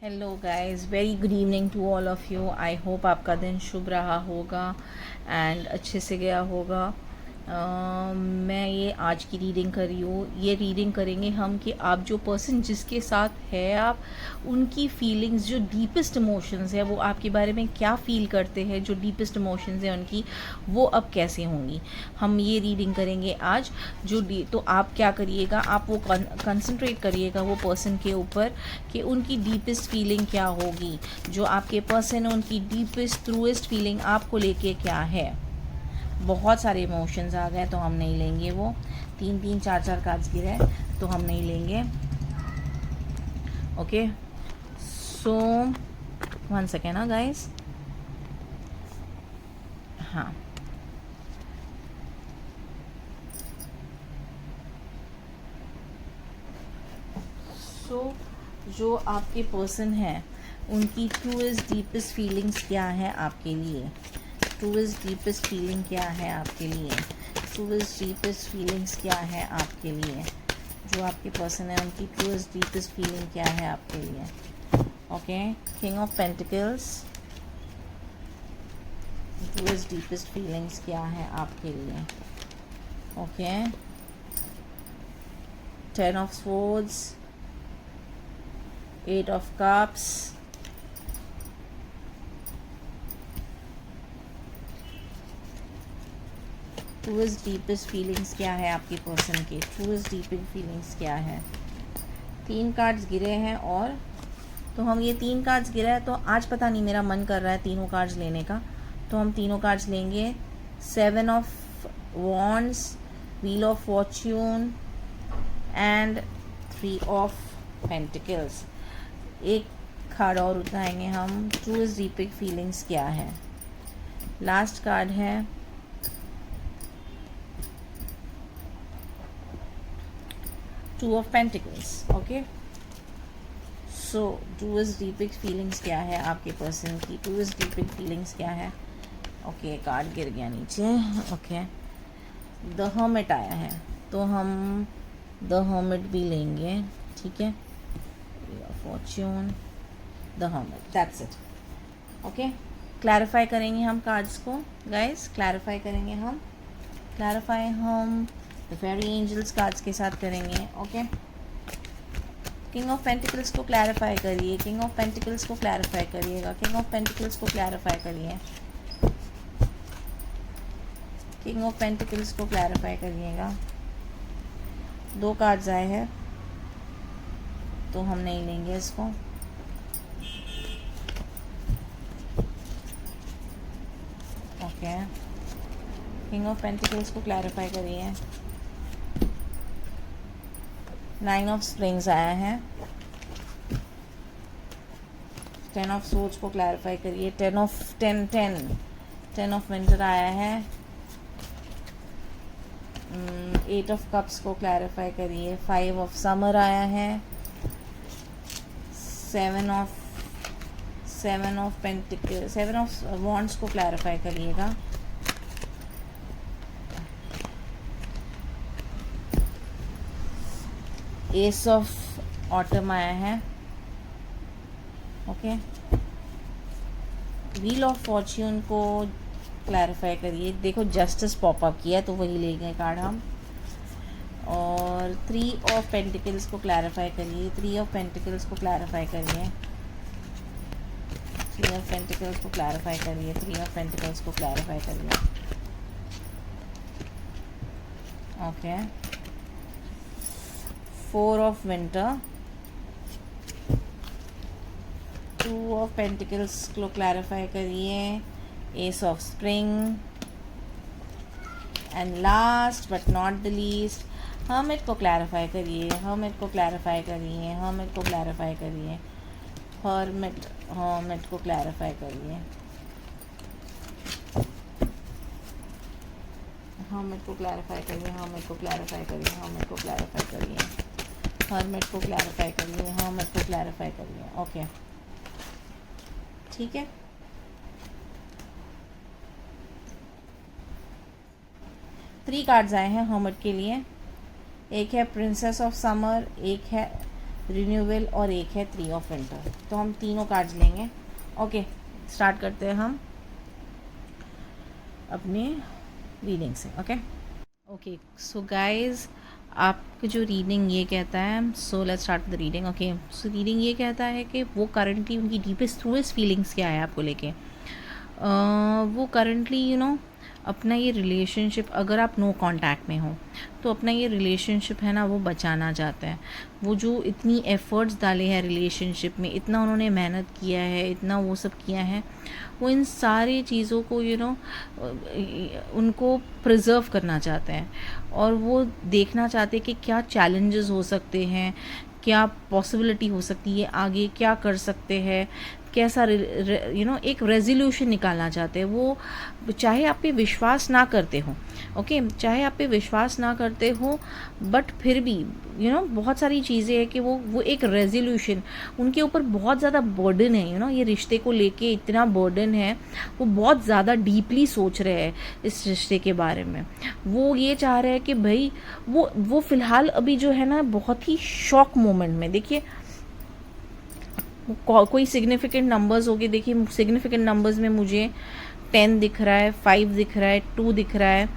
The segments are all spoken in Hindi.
Hello guys, very good evening to all of you. I hope आपका दिन शुभ रहा होगा एंड अच्छे से गया होगा। मैं ये आज की रीडिंग कर रही हूँ। ये रीडिंग करेंगे हम कि आप जो पर्सन जिसके साथ है आप उनकी फीलिंग्स, जो डीपेस्ट इमोशंस है, वो आपके बारे में क्या फ़ील करते हैं, जो डीपेस्ट इमोशंस है उनकी, वो अब कैसे होंगी। हम ये रीडिंग करेंगे आज। तो आप क्या करिएगा, आप वो कंसंट्रेट करिएगा वो पर्सन के ऊपर कि उनकी डीपेस्ट फीलिंग क्या होगी। जो आपके पर्सन है उनकी डीपेस्ट ट्रूएस्ट फीलिंग आपको लेके क्या है। बहुत सारे इमोशंस आ गए तो हम नहीं लेंगे। वो तीन तीन चार चार कार्ड्स गिरे तो हम नहीं लेंगे। ओके, सो 1 सेकेंड ना गाइस। हाँ, सो जो आपके पर्सन है उनकी ट्रूएस्ट डीपेस्ट फीलिंग्स क्या है आपके लिए। ट्रूएस्ट डीपेस्ट फीलिंग क्या है आपके लिए। ट्रूएस्ट डीपेस्ट फीलिंग्स क्या है आपके लिए। जो आपके पर्सन है उनकी ट्रूएस्ट डीपेस्ट फीलिंग क्या है आपके लिए। Okay, king of pentacles, truest deepest feelings क्या है आपके लिए। Okay, 10 of swords, 8 of cups, truest deepest feelings क्या है आपके पर्सन के। ट्रूएस्ट डीपेस्ट फीलिंग्स क्या है। 3 कार्ड्स गिरे हैं और तो हम ये 3 कार्ड्स गिरा है तो आज पता नहीं मेरा मन कर रहा है तीनों कार्ड्स लेने का, तो हम तीनों कार्ड्स लेंगे। 7 of wands, wheel of Fortune and 3 of pentacles. एक कार्ड और उठाएंगे हम। ट्रूएस्ट डीपेस्ट फीलिंग्स क्या है। लास्ट कार्ड है 2 of pentacles. Okay, so truest deepest feelings क्या है आपके पर्सन की। ट्रूएस्ट डीपेस्ट फीलिंग्स क्या है। ओके, कार्ड गिर गया नीचे। ओके, द हर्मिट आया है तो हम द हर्मिट भी लेंगे। ठीक है, Fortune, the hermit, that's it. Okay, clarify करेंगे हम कार्ड्स को गाइस। क्लैरिफाई करेंगे हम। क्लैरिफाई हम द फेरी एंजल्स कार्ड्स के साथ करेंगे। ओके, किंग ऑफ पेंटिकल्स को क्लैरिफाई करिए। किंग ऑफ पेंटिकल्स को क्लैरिफाई करिएगा। किंग ऑफ पेंटिकल्स को क्लैरिफाई करिए। किंग ऑफ पेंटिकल्स को क्लैरिफाई करिएगा। 2 कार्ड्स आए हैं तो हम नहीं लेंगे इसको। ओके, किंग ऑफ पेंटिकल्स को क्लैरिफाई करिए। 9 ऑफ स्प्रिंग्स आया है। 10 ऑफ सोर्ड्स को क्लैरिफाई करिए। 10 ऑफ विंटर आया है। 8 ऑफ कप्स को क्लैरिफाई करिए। 5 ऑफ समर आया है। 7 ऑफ पेंटिकल, 7 ऑफ वॉन्ड्स को क्लैरिफाई करिएगा। एस ऑफ ऑटम आया है। ओके, व्हील ऑफ फॉर्च्यून को क्लैरिफाई करिए। देखो जस्टिस पॉपअप किया है तो वही ले गए कार्ड हम। और 3 ऑफ पेंटिकल्स को क्लैरिफाई करिए। 3 ऑफ पेंटिकल्स को क्लैरिफाई करिए। 3 ऑफ पेंटिकल्स को क्लैरिफाई करिए। 3 ऑफ पेंटिकल्स को क्लैरिफाई करिए। Okay, 4 of winter, 2 of pentacles को क्लैरिफाई करिए। S of spring and last but not the least hermit को क्लैरिफाई करिए। हर्मिट को क्लैरिफाई करिए। हर्मिट को क्लैरिफाई करिए। हर्मिट को क्लैरिफाई करिए। हर्मिट को क्लैरिफाई करिए। हर्मिट को क्लैरिफाई करिए। हर्मिट को क्लैरिफाई करिए। हर्मिट को क्लैरिफाई करिए। हर्मिट को क्लैरिफाई करिए। ओके, ठीक है। थ्री कार्ड्स आए हैं हर्मिट के लिए। एक है प्रिंसेस ऑफ समर, एक है रिन्यूअल और एक है 3 ऑफ विंटर। तो हम तीनों कार्ड्स लेंगे। ओके, स्टार्ट करते हैं हम अपने रीडिंग से। ओके ओके, सो गाइज आपका जो रीडिंग ये कहता है, so let's start with the reading. Okay, so reading ये कहता है कि वो करंटली उनकी डीपेस्ट ट्रूएस्ट फीलिंग्स क्या है आपको लेके। वो करंटली अपना ये रिलेशनशिप, अगर आप नो कांटेक्ट में हो तो अपना ये रिलेशनशिप है ना वो बचाना चाहते हैं। वो जो इतनी एफ़र्ट्स डाले हैं रिलेशनशिप में, इतना उन्होंने मेहनत किया है, इतना वो सब किया है, वो इन सारी चीज़ों को उनको प्रिजर्व करना चाहते हैं। और वो देखना चाहते हैं कि क्या चैलेंजेस हो सकते हैं, क्या पॉसिबिलिटी हो सकती है, आगे क्या कर सकते हैं, कैसा एक रेजोल्यूशन निकालना चाहते हैं। वो चाहे आप पे विश्वास ना करते हो, ओके, चाहे आप पे विश्वास ना करते हो, बट फिर भी बहुत सारी चीज़ें हैं कि वो एक रेजोल्यूशन, उनके ऊपर बहुत ज़्यादा बर्डन है, ये रिश्ते को लेके इतना बर्डन है। वो बहुत ज़्यादा डीपली सोच रहे हैं इस रिश्ते के बारे में। वो ये चाह रहे हैं कि भाई वो फ़िलहाल अभी जो है ना बहुत ही शॉक मोमेंट में, देखिए कोई सिग्निफिकेंट नंबर्स हो गए। देखिए सिग्निफिकेंट नंबर्स में मुझे 10 दिख रहा है, 5 दिख रहा है, 2 दिख रहा है,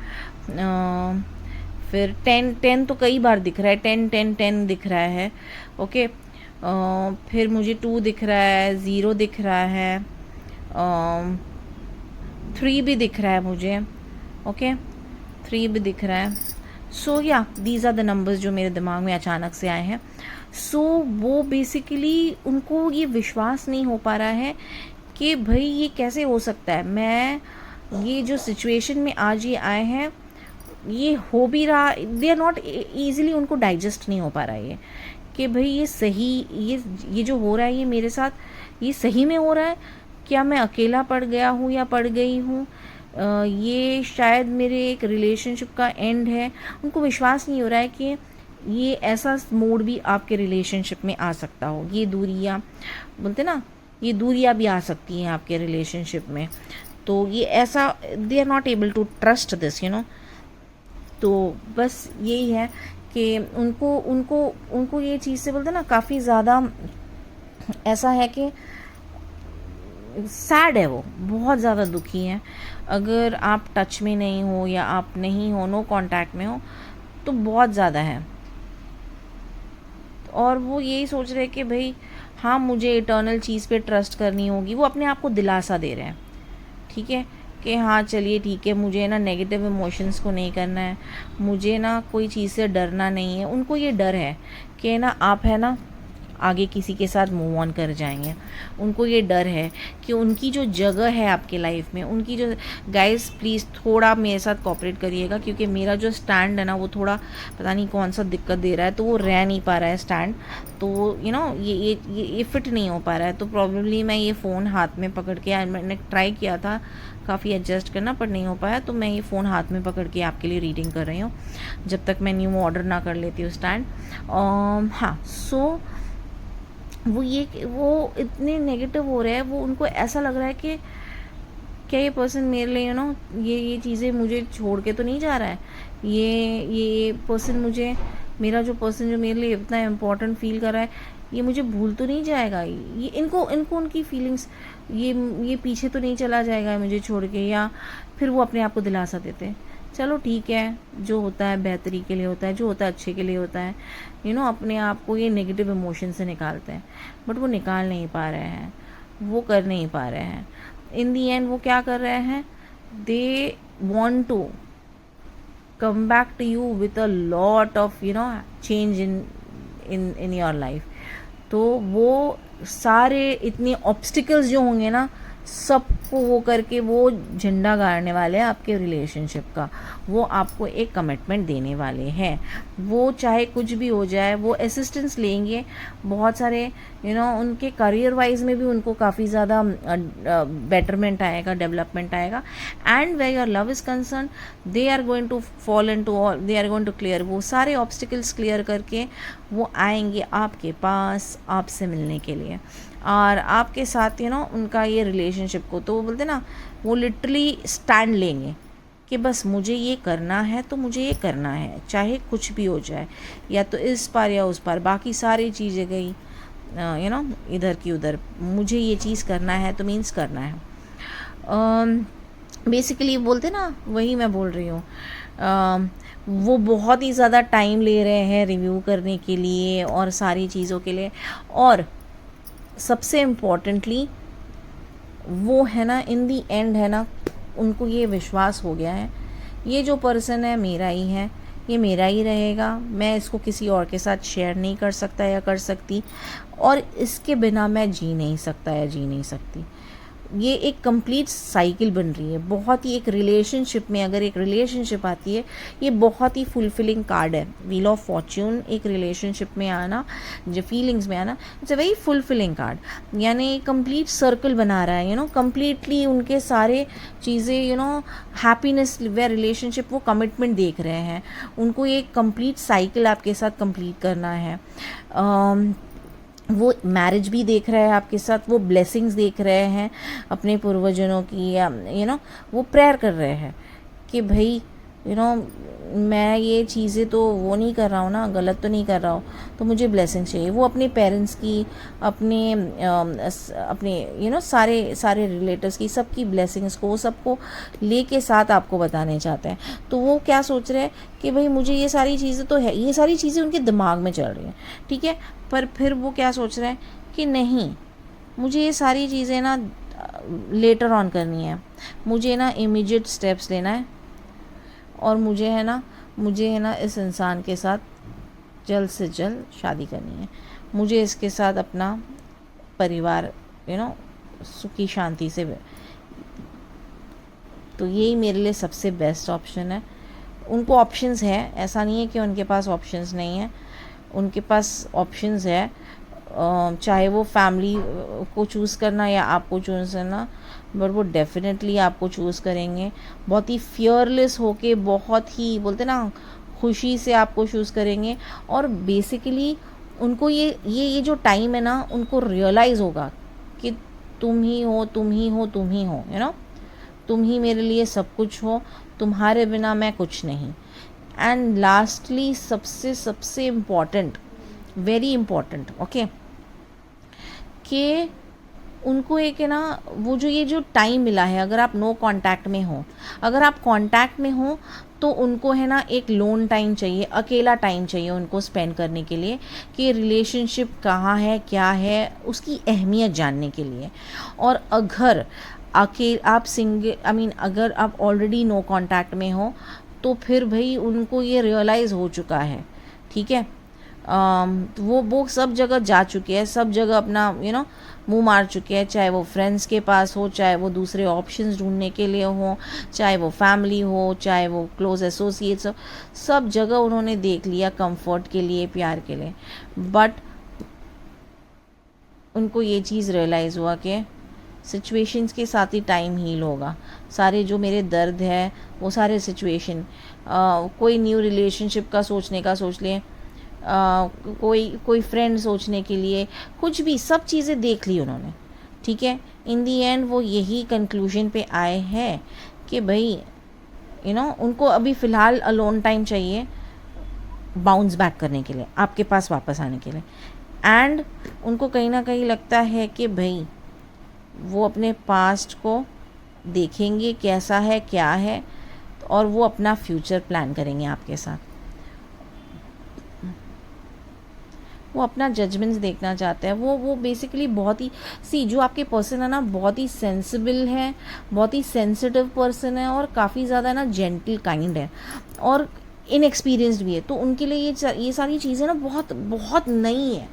फिर 10 तो कई बार दिख रहा है, 10 दिख रहा है। ओके, फिर मुझे 2 दिख रहा है, 0 दिख रहा है, 3 भी दिख रहा है मुझे। ओके, 3 भी दिख रहा है। सो या दीज आर द नंबर्स जो मेरे दिमाग में अचानक से आए हैं। सो वो बेसिकली उनको ये विश्वास नहीं हो पा रहा है कि भाई ये कैसे हो सकता है, मैं ये जो सिचुएशन में आज ये आए हैं ये हो भी रहा, दे आर नॉट ईजिली, उनको डाइजेस्ट नहीं हो पा रहा है ये कि भाई ये सही, ये जो हो रहा है ये मेरे साथ, ये सही में हो रहा है, क्या मैं अकेला पड़ गया हूँ या पड़ गई हूँ, ये शायद मेरे एक रिलेशनशिप का एंड है। उनको विश्वास नहीं हो रहा है कि ये ऐसा मोड भी आपके रिलेशनशिप में आ सकता हो। ये दूरियां बोलते ना, ये दूरियां भी आ सकती हैं आपके रिलेशनशिप में। तो ये ऐसा, they are not able to trust this तो बस यही है कि उनको उनको उनको ये चीज़ से बोलते ना काफ़ी ज़्यादा ऐसा है कि सैड है, वो बहुत ज़्यादा दुखी हैं। अगर आप टच में नहीं हो या आप नहीं हो, नो कांटेक्ट में हो, तो बहुत ज़्यादा है। और वो यही सोच रहे कि भाई हाँ मुझे इटर्नल चीज़ पे ट्रस्ट करनी होगी। वो अपने आप को दिलासा दे रहे हैं, ठीक है, कि हाँ चलिए ठीक है, मुझे ना नेगेटिव इमोशंस को नहीं करना है, मुझे ना कोई चीज़ से डरना नहीं है। उनको ये डर है कि ना आप है ना आगे किसी के साथ मूव ऑन कर जाएंगे। उनको ये डर है कि उनकी जो जगह है आपके लाइफ में, उनकी जो, गाइस प्लीज़ थोड़ा मेरे साथ कोऑपरेट करिएगा, क्योंकि मेरा जो स्टैंड है ना वो थोड़ा पता नहीं कौन सा दिक्कत दे रहा है, तो वो रह नहीं पा रहा है स्टैंड, तो ये फिट नहीं हो पा रहा है। तो प्रॉब्लली मैं ये फ़ोन हाथ में पकड़ के, मैंने ट्राई किया था काफ़ी एडजस्ट करना पर नहीं हो पाया, तो मैं ये फ़ोन हाथ में पकड़ के आपके लिए रीडिंग कर रही हूँ जब तक मैं न्यू ऑर्डर ना कर लेती हूँ स्टैंड। हाँ, सो वो इतने नेगेटिव हो रहे हैं, वो उनको ऐसा लग रहा है कि क्या ये पर्सन मेरे लिए ये चीज़ें मुझे छोड़ के तो नहीं जा रहा है, ये पर्सन मुझे, मेरा जो पर्सन जो मेरे लिए इतना इम्पोर्टेंट फील कर रहा है, ये मुझे भूल तो नहीं जाएगा, ये इनको उनकी फीलिंग्स, ये पीछे तो नहीं चला जाएगा मुझे छोड़ के। या फिर वो अपने आप को दिलासा देते हैं, चलो ठीक है, जो होता है बेहतरी के लिए होता है, जो होता है अच्छे के लिए होता है, अपने आप को ये नेगेटिव इमोशन से निकालते हैं। बट वो निकाल नहीं पा रहे हैं, वो कर नहीं पा रहे हैं। इन दी एंड वो क्या कर रहे हैं, they want to come back to you with a lot of change in your life. तो वो सारे इतने ऑब्स्टिकल्स जो होंगे ना, सबको वो करके वो झंडा गाड़ने वाले हैं आपके रिलेशनशिप का। वो आपको एक कमिटमेंट देने वाले हैं। वो चाहे कुछ भी हो जाए, वो असिस्टेंस लेंगे बहुत सारे, उनके करियर वाइज में भी उनको काफ़ी ज़्यादा बेटरमेंट आएगा, डेवलपमेंट आएगा। And where your love is concern, they are going to fall in to all, they are going to clear, वो सारे ऑब्स्टिकल्स क्लियर करके वो आएंगे आपके पास आपसे मिलने के लिए और आपके साथ उनका ये रिलेशनशिप को, तो वो बोलते ना, वो लिटरली स्टैंड लेंगे कि बस मुझे ये करना है तो मुझे ये करना है, चाहे कुछ भी हो जाए, या तो इस पार या उस पार, बाकी सारी चीज़ें गई इधर की उधर, मुझे ये चीज़ करना है तो मीन्स करना है। बेसिकली बोलते ना, वही मैं बोल रही हूँ। वो बहुत ही ज़्यादा टाइम ले रहे हैं रिव्यू करने के लिए और सारी चीज़ों के लिए, और सबसे इम्पोर्टेंटली वो है ना, इन दी एंड है ना, उनको ये विश्वास हो गया है ये जो पर्सन है मेरा ही है, ये मेरा ही रहेगा, मैं इसको किसी और के साथ शेयर नहीं कर सकता या कर सकती, और इसके बिना मैं जी नहीं सकता या जी नहीं सकती। ये एक कंप्लीट साइकिल बन रही है। बहुत ही एक रिलेशनशिप में, अगर एक रिलेशनशिप आती है, ये बहुत ही फुलफिलिंग कार्ड है। व्हील ऑफ फॉर्च्यून एक रिलेशनशिप में आना, जो फीलिंग्स में आना, it's a very fulfilling card. यानी कंप्लीट सर्कल बना रहा है, कंप्लीटली उनके सारे चीज़ें, हैप्पीनेस व रिलेशनशिप, वो कमिटमेंट देख रहे हैं, उनको एक कंप्लीट साइकिल आपके साथ कंप्लीट करना है। वो मैरिज भी देख रहे हैं आपके साथ, वो ब्लेसिंग्स देख रहे हैं अपने पूर्वजनों की, या वो प्रेयर कर रहे हैं कि भाई मैं ये चीज़ें तो वो नहीं कर रहा हूँ ना, गलत तो नहीं कर रहा हूँ, तो मुझे ब्लेसिंग चाहिए। वो अपने पेरेंट्स की, अपने सारे रिलेटिव्स की, सबकी ब्लेसिंग्स को, वो सबको लेके साथ आपको बताने चाहते हैं। तो वो क्या सोच रहे हैं कि भाई मुझे ये सारी चीज़ें तो है, ये सारी चीज़ें उनके दिमाग में चल रही हैं, ठीक है, पर फिर वो क्या सोच रहे हैं कि नहीं, मुझे ये सारी चीज़ें ना लेटर ऑन करनी है, मुझे ना इमीडिएट स्टेप्स लेना है, और मुझे है ना इस इंसान के साथ जल्द से जल्द शादी करनी है, मुझे इसके साथ अपना परिवार सुखी शांति से, तो यही मेरे लिए सबसे बेस्ट ऑप्शन है। उनको ऑप्शंस है, ऐसा नहीं है कि उनके पास ऑप्शंस नहीं है, उनके पास ऑप्शंस है। चाहे वो फैमिली को चूज़ करना या आपको चूज़ करना, बट वो डेफिनेटली आपको चूज़ करेंगे। बहुत ही फियरलेस होके, बहुत ही बोलते ना खुशी से आपको चूज़ करेंगे। और बेसिकली उनको ये जो टाइम है ना, उनको रियलाइज़ होगा कि तुम ही हो, तुम ही हो, तुम ही हो, तुम ही मेरे लिए सब कुछ हो, तुम्हारे बिना मैं कुछ नहीं। एंड लास्टली सबसे इम्पॉर्टेंट, वेरी इम्पॉर्टेंट, ओके, कि उनको एक है ना, वो ये जो टाइम मिला है, अगर आप नो कांटेक्ट में हो, अगर आप कांटेक्ट में हो, तो उनको है ना एक लोन टाइम चाहिए, अकेला टाइम चाहिए उनको स्पेंड करने के लिए, कि रिलेशनशिप कहाँ है, क्या है, उसकी अहमियत जानने के लिए। और अगर आप सिंगल, अगर आप ऑलरेडी नो कांटेक्ट में हो, तो फिर भाई उनको ये रियलाइज़ हो चुका है, ठीक है। तो वो सब जगह जा चुके हैं, सब जगह अपना मुंह मार चुके हैं, चाहे वो फ्रेंड्स के पास हो, चाहे वो दूसरे ऑप्शंस ढूंढने के लिए हो, चाहे वो फैमिली हो, चाहे वो क्लोज एसोसिएट्स हो, सब जगह उन्होंने देख लिया कंफर्ट के लिए, प्यार के लिए। बट उनको ये चीज़ रियलाइज़ हुआ कि सिचुएशंस के साथ ही टाइम हील होगा। सारे जो मेरे दर्द है, वो सारे सिचुएशन, कोई न्यू रिलेशनशिप का सोचने का सोच लें, कोई फ्रेंड सोचने के लिए, कुछ भी, सब चीज़ें देख ली उन्होंने, ठीक है। इन दी एंड वो यही कंक्लूजन पे आए हैं कि भाई उनको अभी फ़िलहाल अलोन टाइम चाहिए, बाउंस बैक करने के लिए, आपके पास वापस आने के लिए। एंड उनको कहीं ना कहीं लगता है कि भाई वो अपने पास्ट को देखेंगे कैसा है, क्या है, और वो अपना फ्यूचर प्लान करेंगे आपके साथ। वो अपना जजमेंट्स देखना चाहते हैं। वो बेसिकली बहुत ही जो आपके पर्सन है ना, बहुत ही सेंसिबल है, बहुत ही सेंसिटिव पर्सन है, और काफ़ी ज़्यादा ना जेंटल काइंड है, और इनएक्सपीरियंस्ड भी है। तो उनके लिए ये सारी चीज़ें ना बहुत बहुत नई है,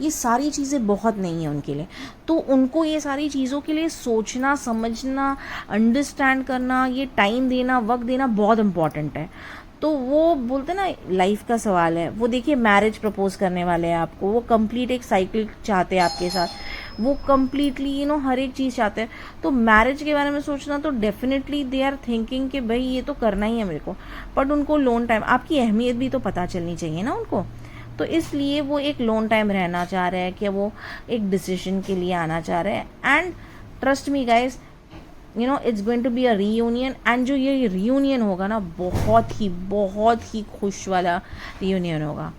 ये सारी चीज़ें बहुत नई है उनके लिए। तो उनको ये सारी चीज़ों के लिए सोचना, समझना, अंडरस्टैंड करना, ये टाइम देना, वक्त देना बहुत इम्पॉर्टेंट है। तो वो बोलते ना लाइफ का सवाल है। वो देखिए मैरिज प्रपोज करने वाले हैं आपको, वो कंप्लीट एक साइकिल चाहते हैं आपके साथ, वो कम्प्लीटली हर एक चीज़ चाहते हैं। तो मैरिज के बारे में सोचना तो डेफिनेटली दे आर थिंकिंग कि भाई ये तो करना ही है मेरे को, बट उनको लोन टाइम, आपकी अहमियत भी तो पता चलनी चाहिए ना उनको। तो इसलिए वो एक लोन टाइम रहना चाह रहे हैं, कि वो एक डिसीजन के लिए आना चाह रहे हैं। And trust me guys, you know it's going to be a reunion, and जो ये रीयूनियन होगा ना बहुत ही खुश वाला रीयूनियन होगा.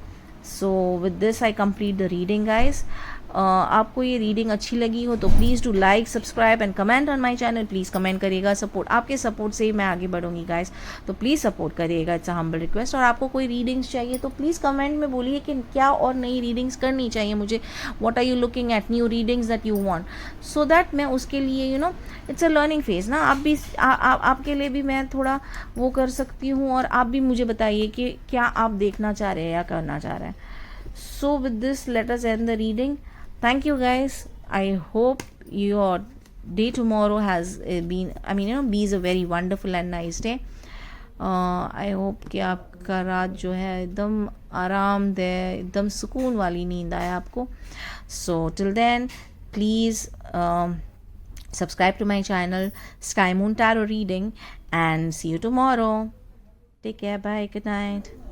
So with this I complete the reading guys. आपको ये रीडिंग अच्छी लगी हो तो please do like, subscribe and comment on my channel. Please comment करिएगा. सपोर्ट, आपके सपोर्ट से ही मैं आगे बढ़ूंगी गाइज. तो प्लीज़ सपोर्ट करिएगा. It's a humble request. और आपको कोई रीडिंग्स चाहिए तो प्लीज़ कमेंट में बोलिए कि क्या और नई रीडिंग्स करनी चाहिए मुझे. What are you looking at, new readings that you want, so that मैं उसके लिए you know it's a learning phase ना. आप भी आपके लिए भी मैं थोड़ा वो कर सकती हूँ, और आप भी मुझे बताइए कि क्या आप देखना चाह रहे हैं या करना चाह रहे हैं. So with this, let us end the reading. Thank you guys. I hope your day tomorrow has been, I mean, you know, be a very wonderful and nice day. I hope कि आपका रात जो है एकदम आरामदेह, एकदम सुकून वाली नींद आए आपको. So till then, please subscribe to my channel, Sky Moon Tarot Reading, and see you tomorrow. Take care. Bye. Good night.